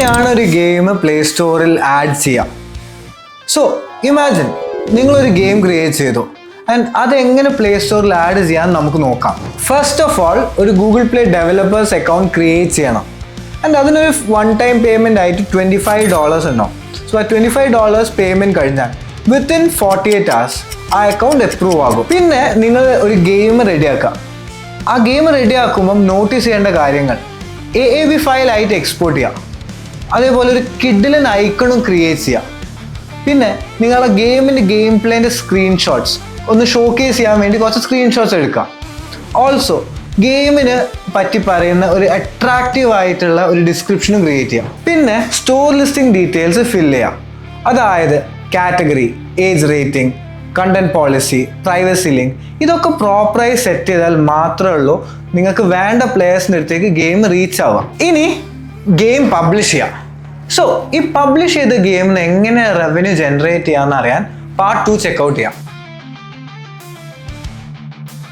എങ്ങനെയാണ് ഒരു game play സ്റ്റോറിൽ ആഡ് ചെയ്യാം? സോ ഇമാജിൻ നിങ്ങളൊരു ഗെയിം ക്രിയേറ്റ് ചെയ്തു ആൻഡ് അതെങ്ങനെ പ്ലേ സ്റ്റോറിൽ ആഡ് ചെയ്യാൻ നമുക്ക് നോക്കാം. ഫസ്റ്റ് ഓഫ് ഓൾ ഒരു Google play developers account create ചെയ്യണം. ആൻഡ് അതിനൊരു വൺ ടൈം പേയ്മെൻ്റ് ആയിട്ട് $25 ഉണ്ടാവും. സോ ആ $25 പേയ്മെൻറ്റ് കഴിഞ്ഞാൽ വിത്തിൻ 48 hours ആ അക്കൗണ്ട് അപ്രൂവ് ആകും. പിന്നെ നിങ്ങൾ ഒരു ഗെയിം റെഡിയാക്കുക. ആ ഗെയിം റെഡിയാക്കുമ്പം നോട്ടീസ് ചെയ്യേണ്ട കാര്യങ്ങൾ AAV ഫയലായിട്ട് എക്സ്പോർട്ട് ചെയ്യുക. അതേപോലെ ഒരു കിഡിലൻ ഐക്കണും ക്രിയേറ്റ് ചെയ്യുക. പിന്നെ നിങ്ങളുടെ ഗെയിമിൻ്റെ ഗെയിം പ്ലേൻ്റെ സ്ക്രീൻഷോട്ട്സ് ഒന്ന് ഷോക്കേസ് ചെയ്യാൻ വേണ്ടി കുറച്ച് സ്ക്രീൻഷോട്ട്സ് എടുക്കുക. ഓൾസോ ഗെയിമിന് പറ്റി പറയുന്ന ഒരു അട്രാക്റ്റീവ് ആയിട്ടുള്ള ഒരു ഡിസ്ക്രിപ്ഷനും ക്രിയേറ്റ് ചെയ്യാം. പിന്നെ സ്റ്റോർ ലിസ്റ്റിംഗ് ഡീറ്റെയിൽസ് ഫിൽ ചെയ്യാം. അതായത് category, age rating, content policy, privacy link, ഇതൊക്കെ പ്രോപ്പറായി സെറ്റ് ചെയ്താൽ മാത്രമേ ഉള്ളൂ നിങ്ങൾക്ക് വേണ്ട പ്ലേയേഴ്സിൻ്റെ അടുത്തേക്ക് ഗെയിം റീച്ച് ആവുക. ഇനി ഗെയിം പബ്ലിഷ് ചെയ്യാം. സോ ഈ പബ്ലിഷ് ചെയ്ത ഗെയിമിന് എങ്ങനെ റവന്യൂ ജനറേറ്റ് ചെയ്യാമെന്ന് അറിയാൻ പാർട്ട് 2 ചെക്കൗട്ട് ചെയ്യാം.